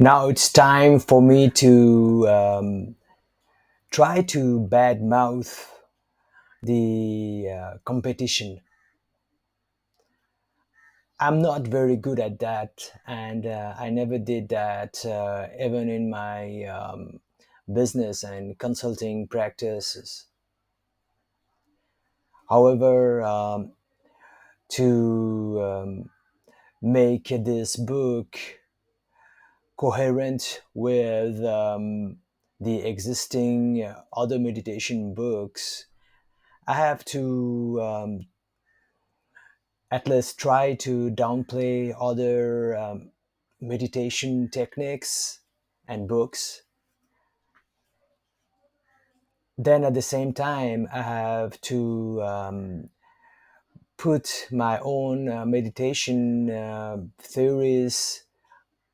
Now it's time for me to try to badmouth the competition. I'm not very good at that, and I never did that even in my business and consulting practices. However, to make this book coherent with the existing other meditation books, I have to at least try to downplay other meditation techniques and books. Then at the same time, I have to put my own meditation theories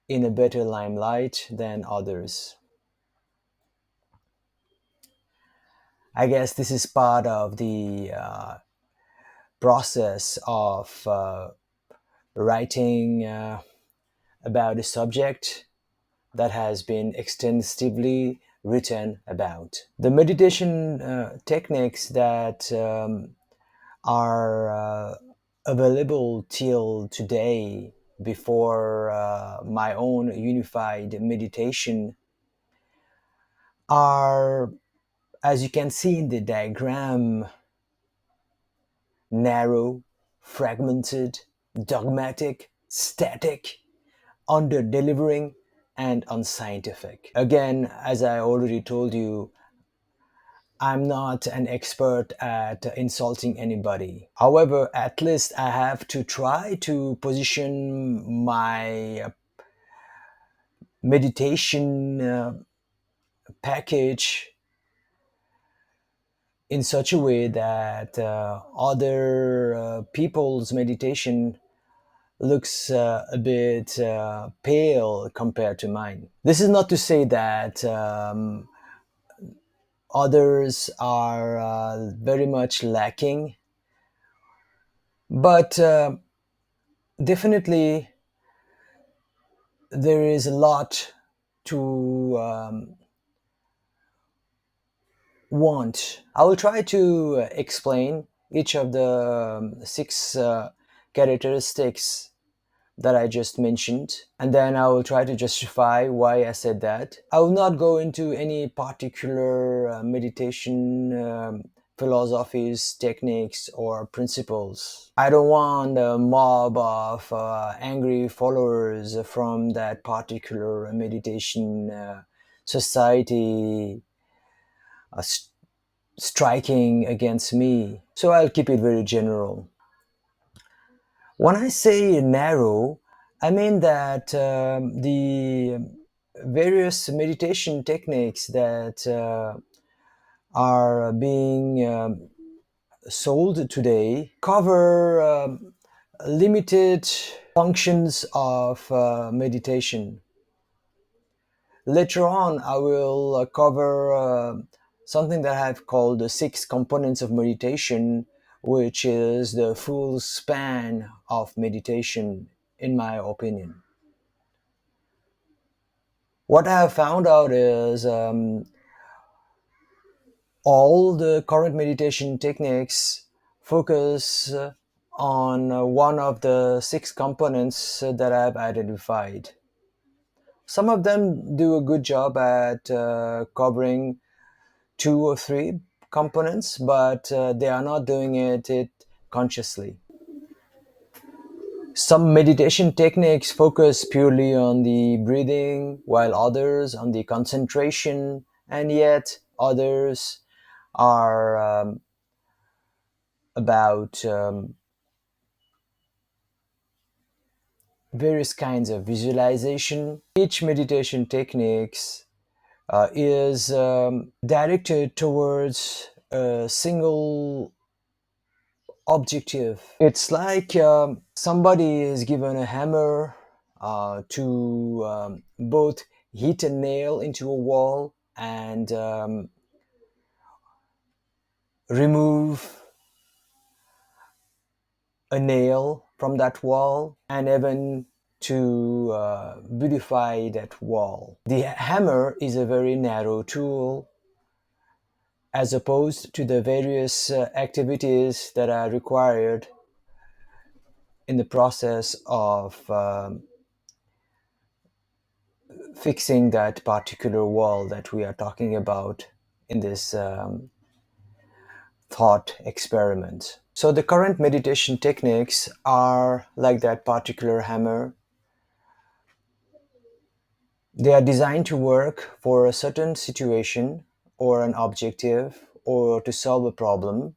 in a better limelight than others. I guess this is part of the process of writing about a subject that has been extensively written about. The meditation techniques that are available till today before my own unified meditation are, as you can see in the diagram, narrow, fragmented, dogmatic, static, under delivering, and unscientific. Again, as I already told you, I'm not an expert at insulting anybody. However, at least I have to try to position my meditation package in such a way that other people's meditation looks a bit pale compared to mine. This is not to say that others are very much lacking, but definitely there is a lot to want. I will try to explain each of the six characteristics that I just mentioned, and then I will try to justify why I said that. I will not go into any particular meditation philosophies, techniques, or principles. I don't want a mob of angry followers from that particular meditation society uh, st- striking against me. So I'll keep it very general. When I say narrow, I mean that the various meditation techniques that are being sold today cover limited functions of meditation. Later on, I will cover something that I've called the six components of meditation, which is the full span of meditation, in my opinion. What I have found out is all the current meditation techniques focus on one of the six components that I've identified. Some of them do a good job at covering two or three components, but they are not doing it consciously. Some meditation techniques focus purely on the breathing, while others on the concentration, and yet others are about various kinds of visualization. Each meditation techniques is directed towards a single objective. It's like somebody is given a hammer to both hit a nail into a wall and remove a nail from that wall, and even to beautify that wall. The hammer is a very narrow tool as opposed to the various activities that are required in the process of fixing that particular wall that we are talking about in this thought experiment. So, the current meditation techniques are like that particular hammer. They are designed to work for a certain situation or an objective or to solve a problem,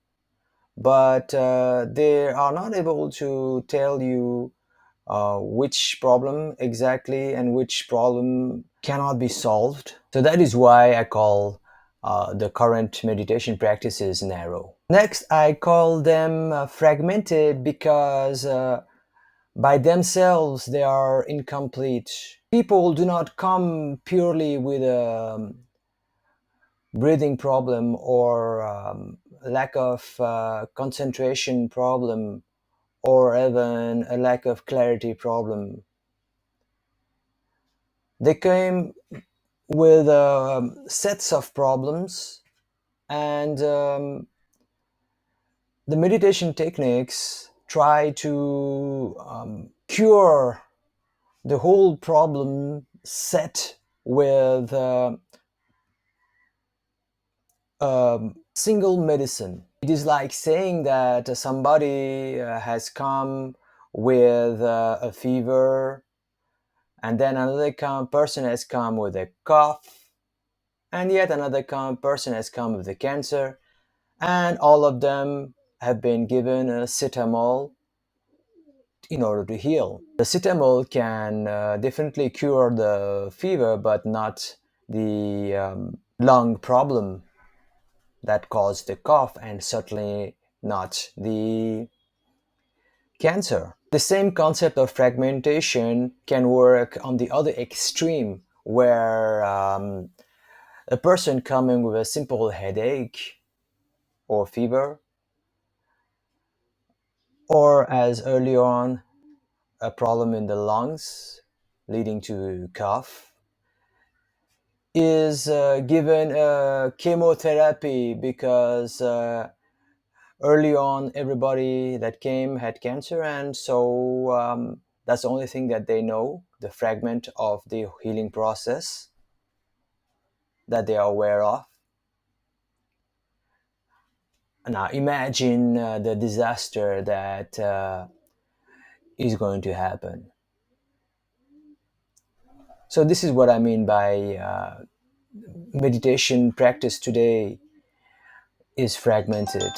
but they are not able to tell you which problem exactly and which problem cannot be solved. So that is why I call the current meditation practices narrow. Next, I call them fragmented because by themselves they are incomplete. People do not come purely with a breathing problem or lack of concentration problem or even a lack of clarity problem. They came with sets of problems, and the meditation techniques try to cure the whole problem set with single medicine. It is like saying that somebody has come with a fever, and then another person has come with a cough, and yet another person has come with a cancer, and all of them have been given a cetamol in order to heal. The cetamol can definitely cure the fever, but not the lung problem that caused the cough, and certainly not the cancer. The same concept of fragmentation can work on the other extreme, where a person coming with a simple headache or fever, or as early on, a problem in the lungs leading to cough, is given chemotherapy because early on everybody that came had cancer, and so that's the only thing that they know, the fragment of the healing process that they are aware of. Now imagine the disaster that is going to happen. So this is what I mean by meditation practice today is fragmented.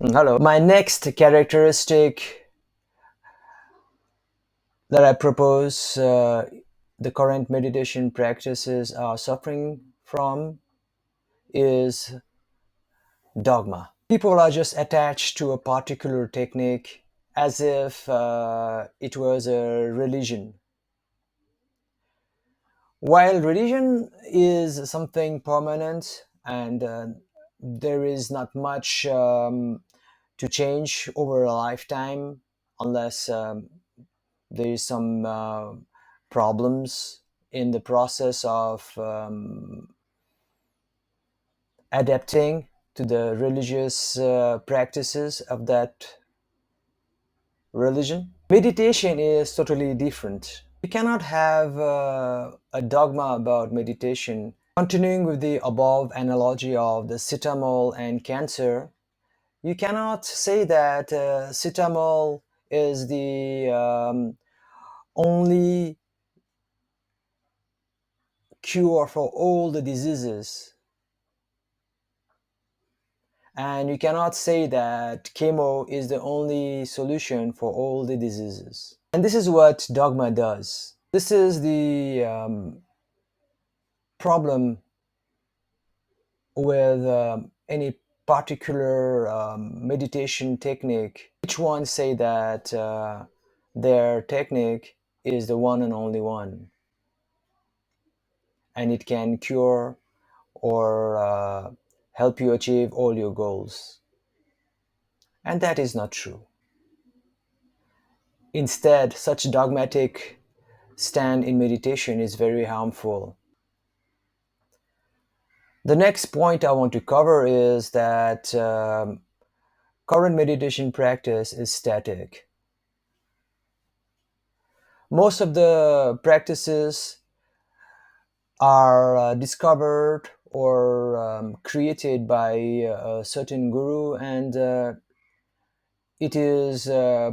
Hello. My next characteristic that I propose the current meditation practices are suffering from is dogma. People are just attached to a particular technique as if it was a religion. While religion is something permanent and there is not much to change over a lifetime unless there is some problems in the process of adapting to the religious practices of that religion. Meditation is totally different. You cannot have a dogma about meditation. Continuing with the above analogy of the cetamol and cancer, you cannot say that cetamol is the only cure for all the diseases. And you cannot say that chemo is the only solution for all the diseases. And this is what dogma does. This is the problem with any particular meditation technique. Each one say that their technique is the one and only one, and it can cure or help you achieve all your goals. And that is not true. Instead, such dogmatic stand in meditation is very harmful. The next point I want to cover is that current meditation practice is static. Most of the practices are discovered or created by a certain guru, and it is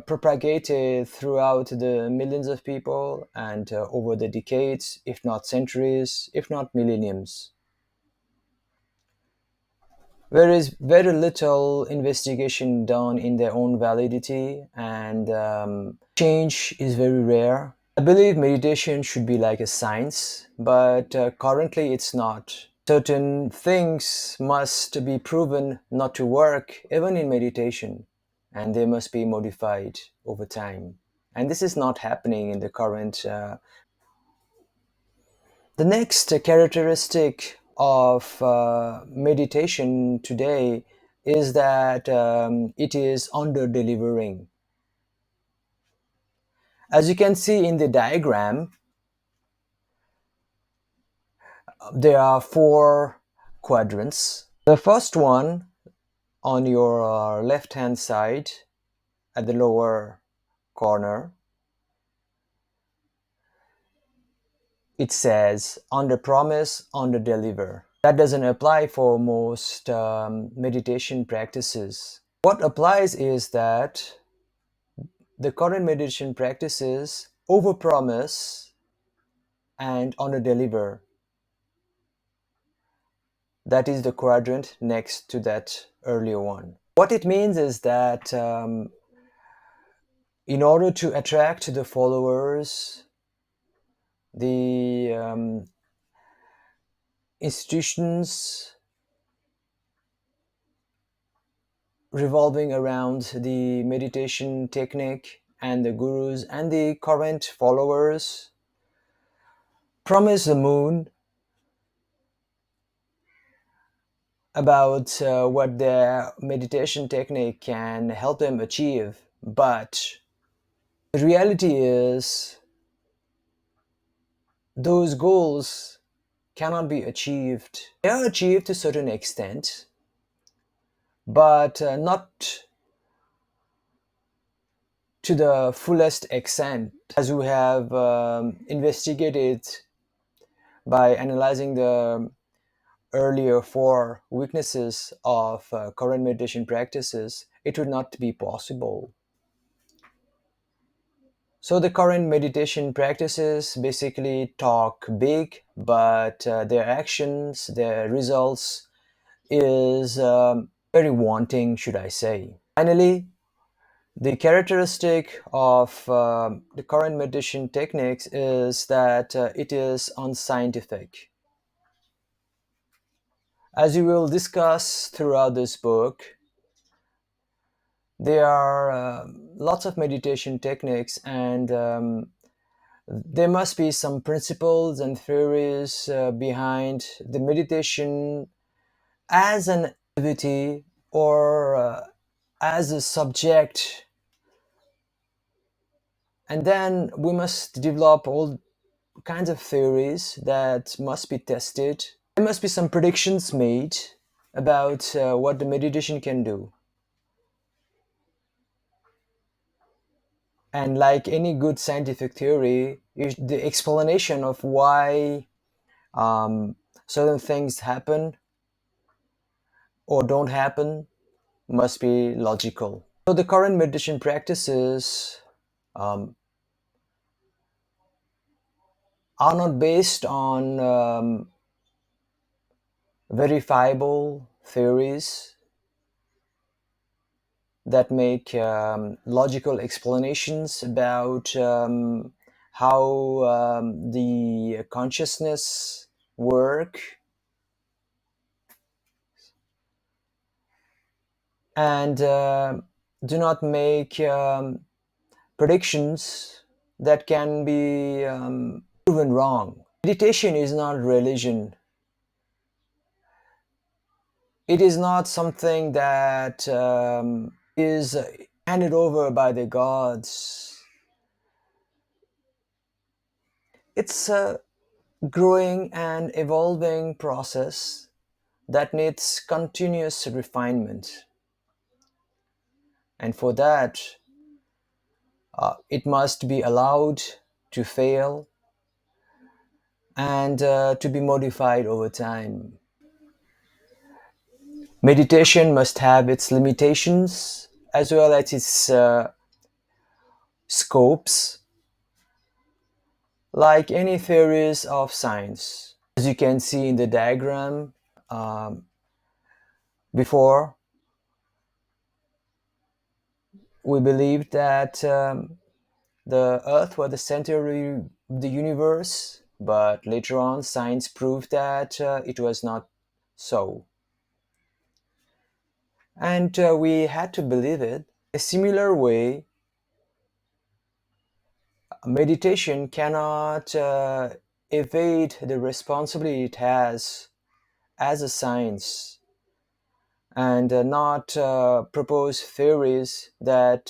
propagated throughout the millions of people and over the decades, if not centuries, if not millenniums. There is very little investigation done in their own validity, and change is very rare. I believe meditation should be like a science, but currently it's not. Certain things must be proven not to work, even in meditation, and they must be modified over time. And this is not happening in the current. The next characteristic of meditation today is that it is under delivering. As you can see in the diagram, there are four quadrants. The first one on your left hand side at the lower corner, it says under promise, under deliver. That doesn't apply for most meditation practices. What applies is that the current meditation practices overpromise and underdeliver. That is the quadrant next to that earlier one. What it means is that in order to attract the followers, the institutions revolving around the meditation technique and the gurus and the current followers promise the moon about what their meditation technique can help them achieve. But the reality is, those goals cannot be achieved. They are achieved to a certain extent, but not to the fullest extent, as we have investigated by analyzing the earlier four weaknesses of current meditation practices. It would not be possible. So the current meditation practices basically talk big, but their actions, their results is very wanting, should I say. Finally, the characteristic of the current meditation techniques is that it is unscientific. As you will discuss throughout this book, there are lots of meditation techniques, and there must be some principles and theories behind the meditation as an activity or as a subject. And then we must develop all kinds of theories that must be tested. There must be some predictions made about what the meditation can do. And like any good scientific theory, the explanation of why um, certain things happen or don't happen must be logical. So the current meditation practices um, are not based on verifiable theories that make logical explanations about how the consciousness work, and do not make predictions that can be proven wrong. Meditation is not religion. It is not something that is handed over by the gods. It's a growing and evolving process that needs continuous refinement. And for that, it must be allowed to fail and to be modified over time. Meditation must have its limitations as well as its scopes, like any theories of science. As you can see in the diagram before, we believed that the Earth was the center of the universe, but later on, science proved that it was not so. And we had to believe it. A similar way, meditation cannot evade the responsibility it has as a science and not propose theories that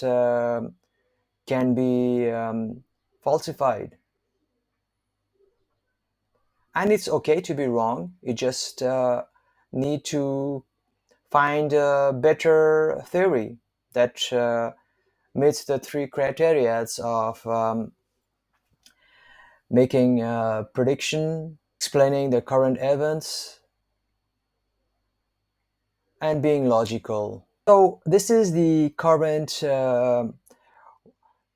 can be falsified. And it's okay to be wrong. You just need to find a better theory that meets the three criteria of making a prediction, explaining the current events, and being logical. So this is the current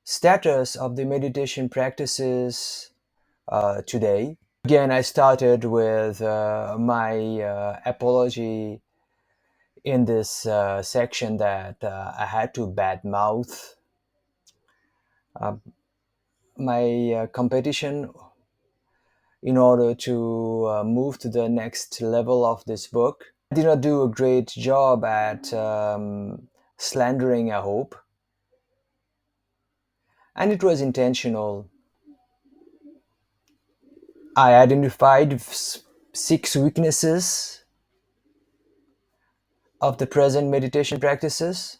status of the meditation practices today. Again, I started with my apology in this section that I had to badmouth my competition in order to move to the next level of this book. I did not do a great job at slandering a hope, and it was intentional. I identified six weaknesses of the present meditation practices,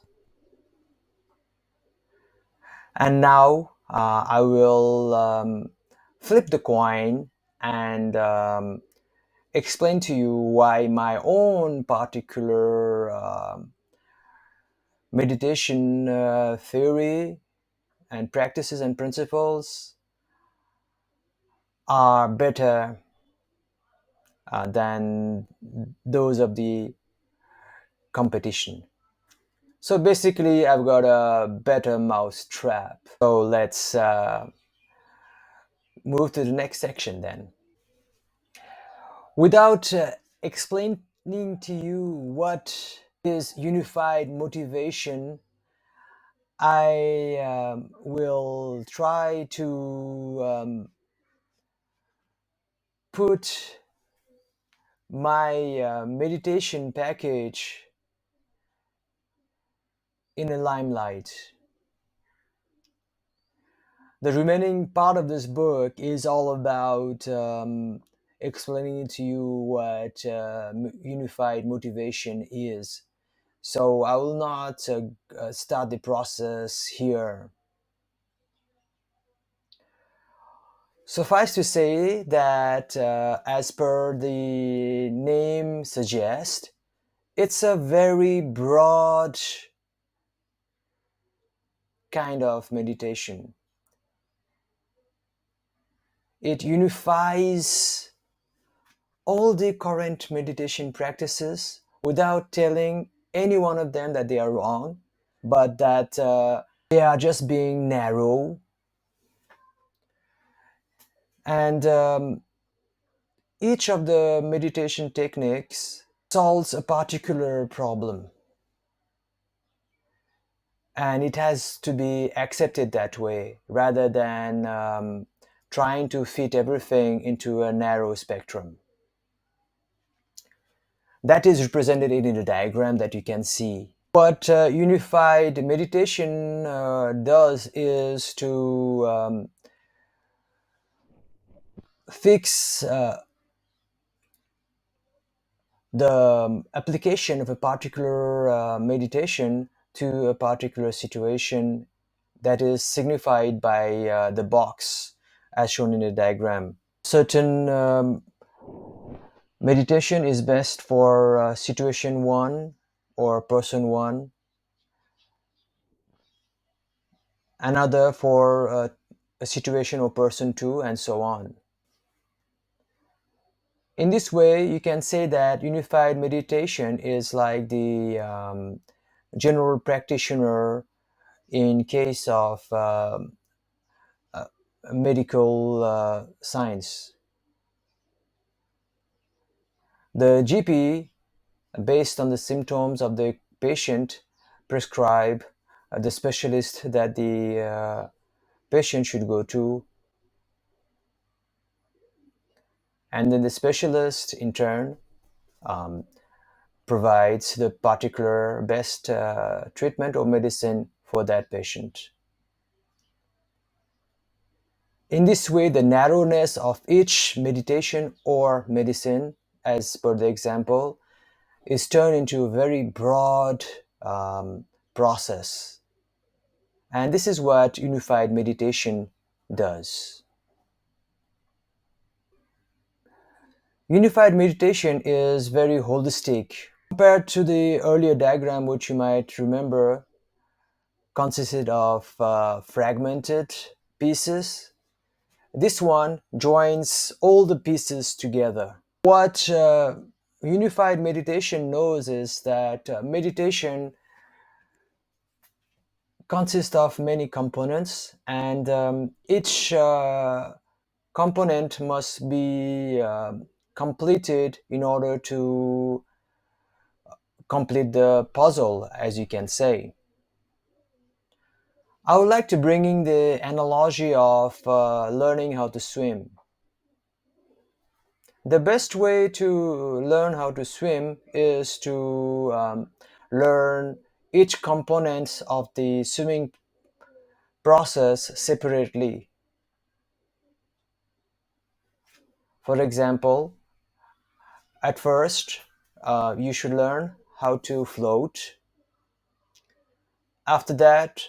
and now I will flip the coin and explain to you why my own particular meditation theory and practices and principles are better than those of the competition. So basically, I've got a better mouse trap. So let's move to the next section then. Without explaining to you what is unified motivation, I will try to put my meditation package in a limelight. The remaining part of this book is all about explaining to you what unified motivation is. So I will not start the process here. Suffice to say that, as per the name suggests, it's a very broad kind of meditation. It unifies all the current meditation practices without telling any one of them that they are wrong, but that they are just being narrow. And each of the meditation techniques solves a particular problem. And it has to be accepted that way rather than trying to fit everything into a narrow spectrum. That is represented in the diagram that you can see. What unified meditation does is to fix the application of a particular meditation to a particular situation that is signified by the box as shown in the diagram. Certain meditation is best for situation one or person one, another for a situation or person two, and so on. In this way, you can say that unified meditation is like the general practitioner in case of medical science. The GP, based on the symptoms of the patient, prescribe the specialist that the patient should go to, and then the specialist in turn um, provides the particular best treatment or medicine for that patient. In this way, the narrowness of each meditation or medicine, as per the example, is turned into a very broad process. And this is what unified meditation does. Unified meditation is very holistic. Compared to the earlier diagram, which you might remember consisted of fragmented pieces, this one joins all the pieces together. What unified meditation knows is that meditation consists of many components, and each component must be completed in order to complete the puzzle, as you can say. I would like to bring in the analogy of learning how to swim. The best way to learn how to swim is to learn each component of the swimming process separately. For example, at first, you should learn how to float. After that,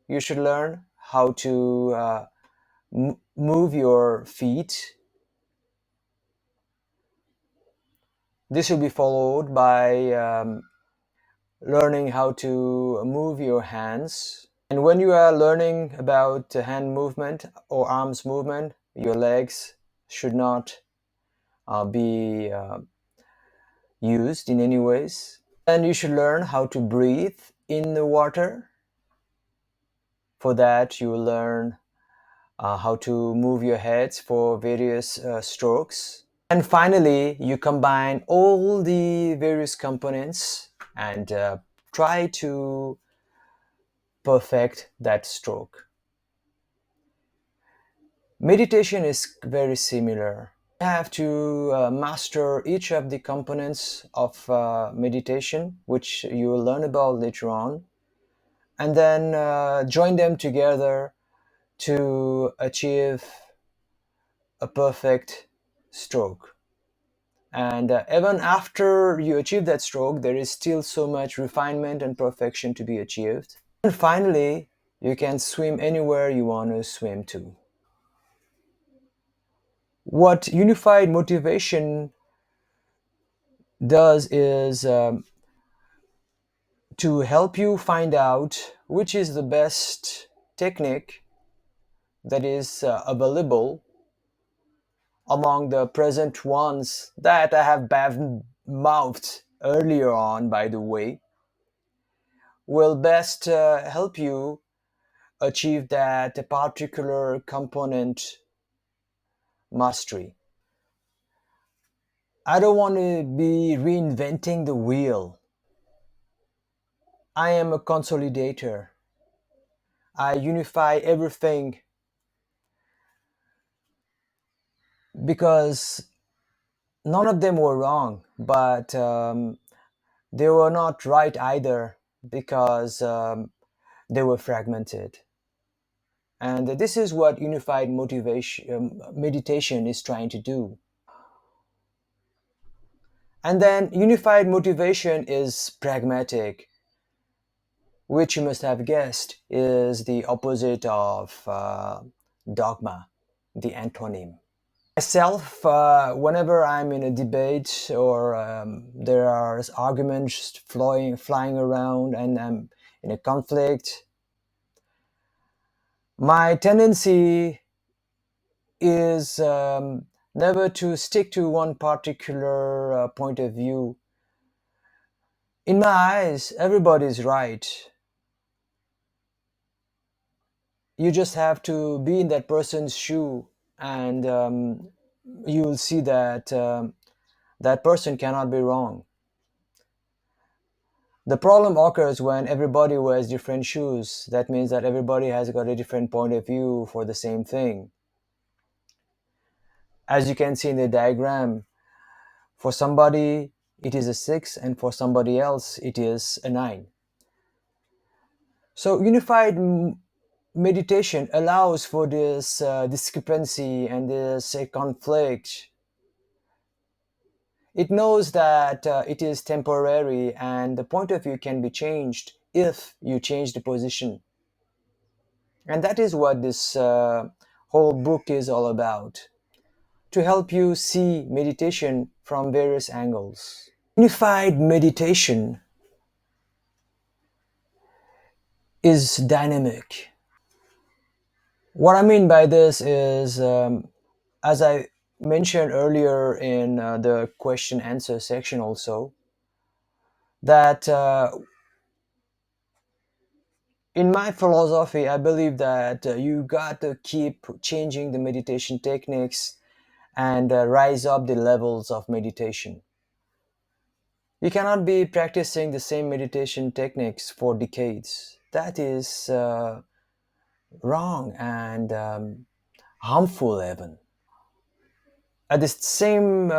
you should learn how to move your feet. This will be followed by learning how to move your hands. And when you are learning about hand movement or arms movement, your legs should not be used in any ways. Then you should learn how to breathe in the water. For that, you will learn how to move your heads for various strokes. And finally, you combine all the various components and try to perfect that stroke. Meditation is very similar. You have to master each of the components of meditation, which you will learn about later on, and then join them together to achieve a perfect stroke. And even after you achieve that stroke, there is still so much refinement and perfection to be achieved. And finally, you can swim anywhere you want to swim to. What unified motivation does is to help you find out which is the best technique that is available among the present ones that I have mouthed earlier on, by the way, will best help you achieve that particular component mastery. I don't want to be reinventing the wheel. I am a consolidator. I unify everything because none of them were wrong, but they were not right either because they were fragmented. And this is what unified motivation meditation is trying to do. And then unified motivation is pragmatic. which you must have guessed is the opposite of dogma, the antonym. Myself, whenever I'm in a debate or there are arguments flying around and I'm in a conflict, my tendency is never to stick to one particular point of view. In my eyes, everybody's right. You just have to be in that person's shoe, and you will see that that person cannot be wrong. The problem occurs when everybody wears different shoes. That means that everybody has got a different point of view for the same thing. As you can see in the diagram, for somebody it is a 6 and for somebody else it is a 9. So unified meditation allows for this discrepancy and this conflict. It knows that it is temporary and the point of view can be changed if you change the position. And that is what this whole book is all about, to help you see meditation from various angles. Unified meditation is dynamic. What I mean by this is, as I mentioned earlier in the question answer section also, that in my philosophy, I believe that you got to keep changing the meditation techniques and rise up the levels of meditation. You cannot be practicing the same meditation techniques for decades. That is wrong and harmful even. At the same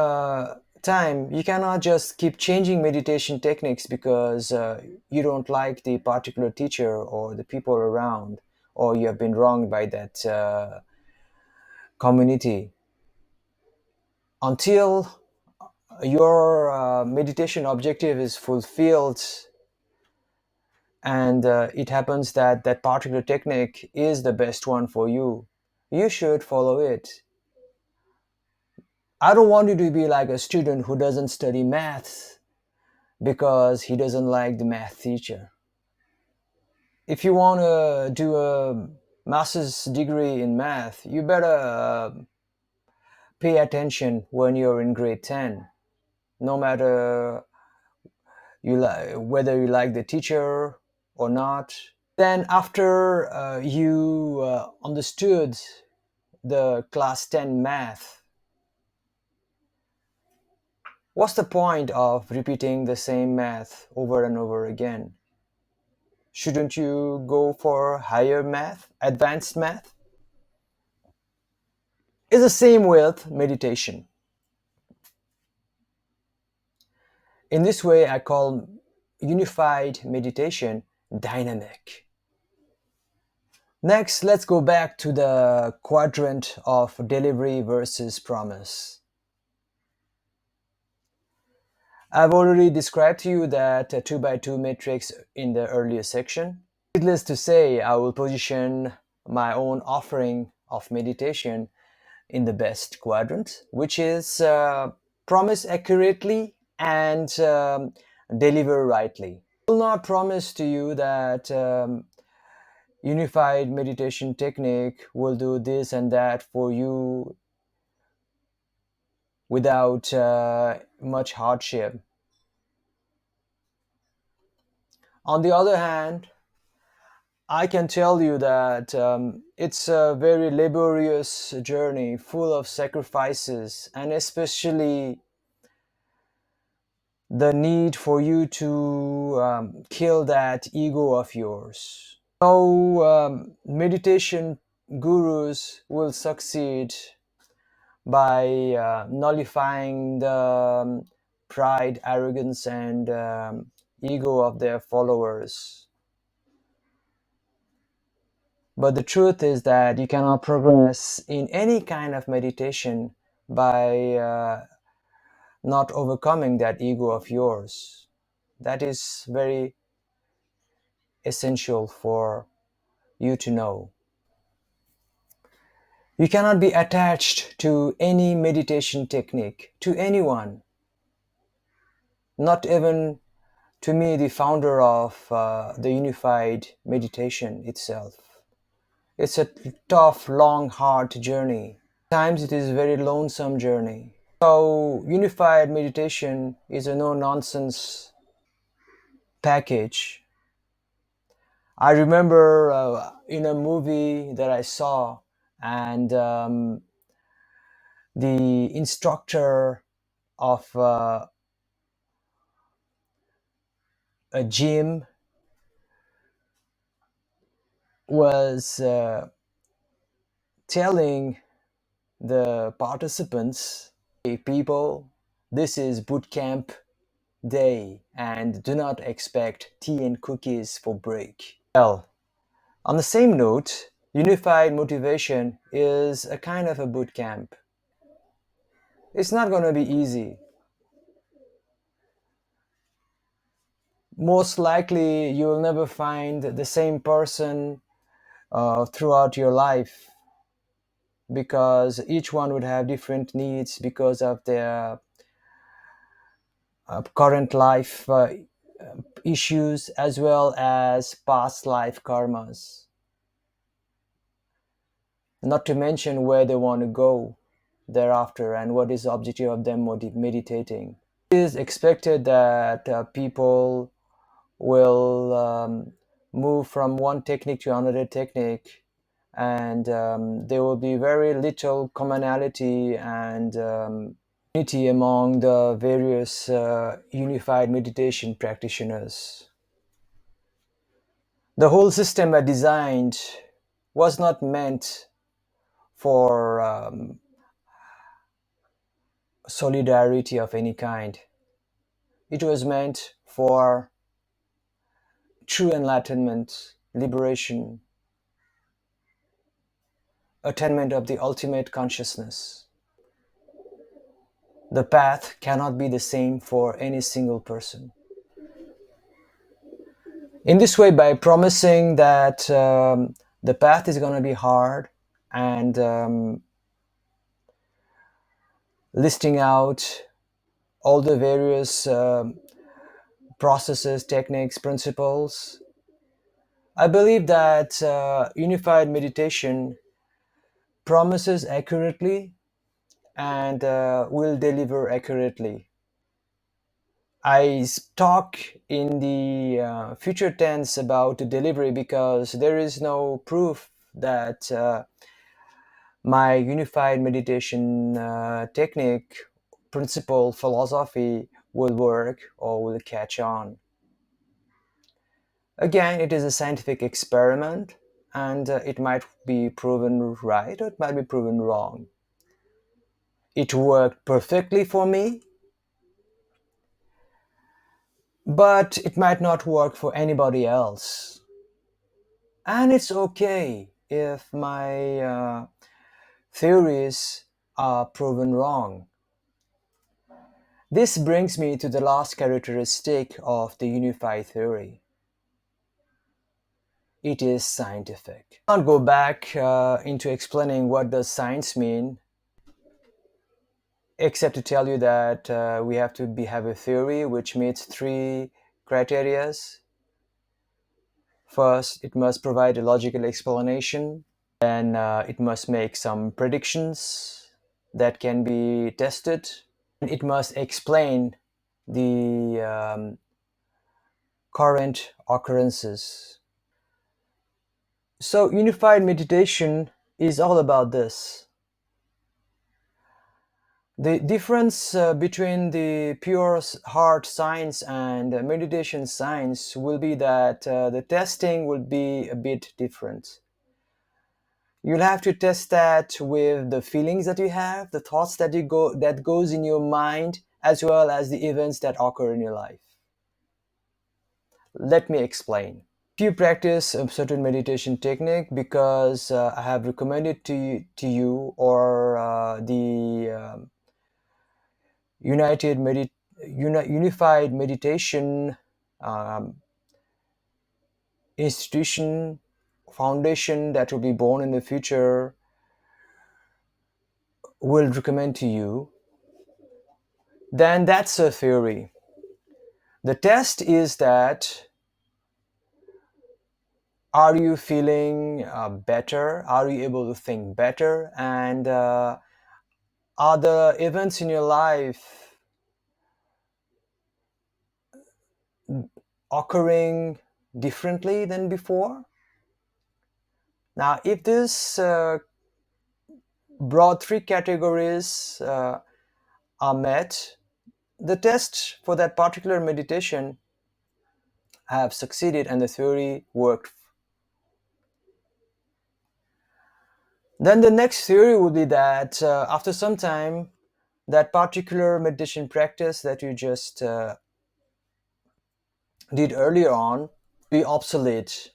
time, you cannot just keep changing meditation techniques because you don't like the particular teacher or the people around, or you have been wronged by that community. Until your meditation objective is fulfilled and it happens that that particular technique is the best one for you, you should follow it. I don't want you to be like a student who doesn't study math because he doesn't like the math teacher. If you want to do a master's degree in math, you better pay attention when you're in grade 10, no matter whether you like the teacher or not. Then after you understood the class 10 math, what's the point of repeating the same math over and over again? Shouldn't you go for higher math, advanced math? It's the same with meditation. In this way, I call unified meditation dynamic. Next, let's go back to the quadrant of delivery versus promise. I've already described to you that 2 by 2 matrix in the earlier section. Needless to say, I will position my own offering of meditation in the best quadrant, which is promise accurately and deliver rightly. I will not promise to you that unified meditation technique will do this and that for you without much hardship. On the other hand, I can tell you that it's a very laborious journey full of sacrifices, and especially the need for you to kill that ego of yours. No meditation gurus will succeed by nullifying the pride, arrogance, and ego of their followers. But the truth is that you cannot progress in any kind of meditation by not overcoming that ego of yours. That is very essential for you to know. You cannot be attached to any meditation technique, to anyone, not even to me, the founder of the unified meditation itself. It's a tough, long, hard journey. At times it is a very lonesome journey. So unified meditation is a no-nonsense package. I remember in a movie that I saw, and the instructor of a gym was telling the participants, "Hey people, this is boot camp day and do not expect tea and cookies for break." Well, on the same note, unified motivation is a kind of a boot camp. It's not going to be easy. Most likely, you'll never find the same person throughout your life, because each one would have different needs because of their current life issues as well as past life karmas. Not to mention where they want to go thereafter and what is the objective of them meditating. It is expected that people will move from one technique to another technique, and there will be very little commonality and unity among the various unified meditation practitioners. The whole system I designed was not meant for solidarity of any kind. It was meant for true enlightenment, liberation, attainment of the ultimate consciousness. The path cannot be the same for any single person. In this way, by promising that the path is going to be hard and listing out all the various processes, techniques, principles, I believe that unified meditation promises accurately and will deliver accurately. I talk in the future tense about delivery because there is no proof that my unified meditation technique, principle, philosophy will work or will catch on. Again, it is a scientific experiment, and it might be proven right or it might be proven wrong. It worked perfectly for me, but it might not work for anybody else. And it's okay if my theories are proven wrong. This brings me to the last characteristic of the unified theory. It is scientific. I can't go back into explaining what does science mean, except to tell you that we have to have a theory which meets three criterias. First, it must provide a logical explanation. Then it must make some predictions that can be tested. It must explain the current occurrences. So unified meditation is all about this. The difference between the pure hard science and meditation science will be that the testing will be a bit different. You'll have to test that with the feelings that you have, the thoughts that goes in your mind, as well as the events that occur in your life. Let me explain. If you practice a certain meditation technique because I have recommended or the unified meditation um, institution, foundation that will be born in the future will recommend to you, then that's a theory. The test is that, are you feeling better? Are you able to think better? And are the events in your life occurring differently than before? Now, if this broad three categories are met, the test for that particular meditation have succeeded and the theory worked. Then the next theory would be that after some time, that particular meditation practice that you just did earlier on be obsolete.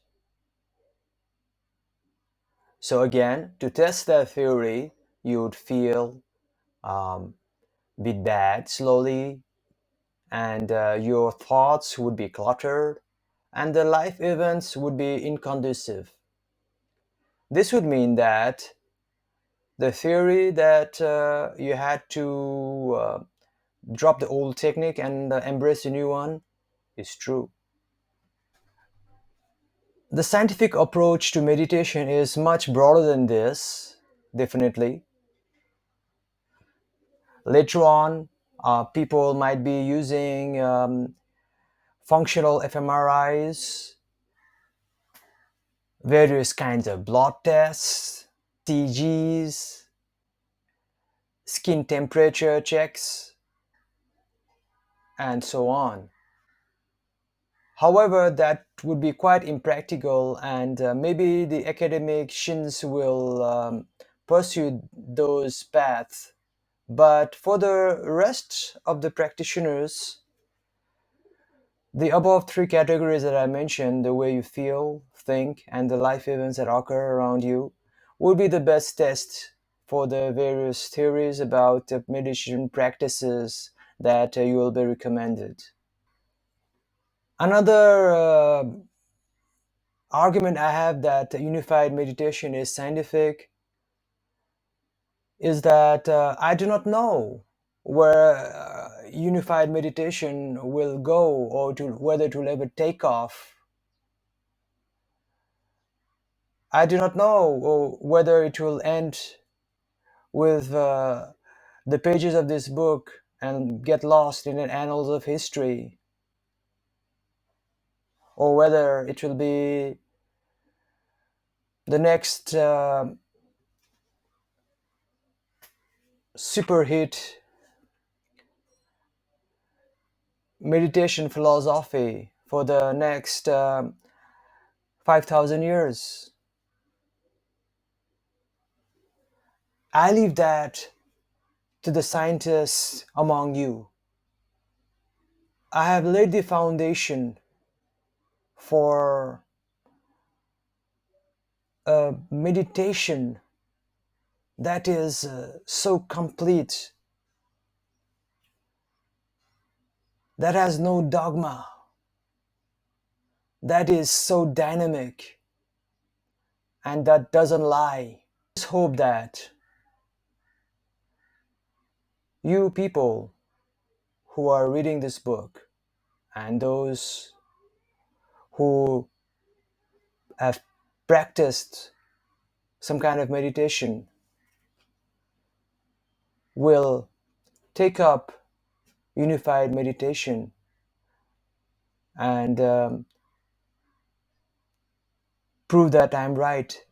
So again, to test that theory, you would feel bit bad slowly, and your thoughts would be cluttered, and the life events would be inconducive. This would mean that the theory that you had to drop the old technique and embrace the new one is true. The scientific approach to meditation is much broader than this, definitely. Later on, people might be using functional fMRIs, various kinds of blood tests, TGs, skin temperature checks, and so on. However, that would be quite impractical, and maybe the academicians will pursue those paths. But for the rest of the practitioners, the above three categories that I mentioned, the way you feel, think, and the life events that occur around you, will be the best test for the various theories about the meditation practices that you will be recommended. Another argument I have that unified meditation is scientific is that I do not know where unified meditation will go, or whether it will ever take off. I do not know whether it will end with the pages of this book and get lost in the annals of history, or whether it will be the next super hit meditation philosophy for the next 5,000 years. I leave that to the scientists among you. I have laid the foundation for a meditation that is so complete, that has no dogma, that is so dynamic, and that doesn't lie. I just hope that you people who are reading this book, and those who have practiced some kind of meditation, will take up unified meditation and prove that I'm right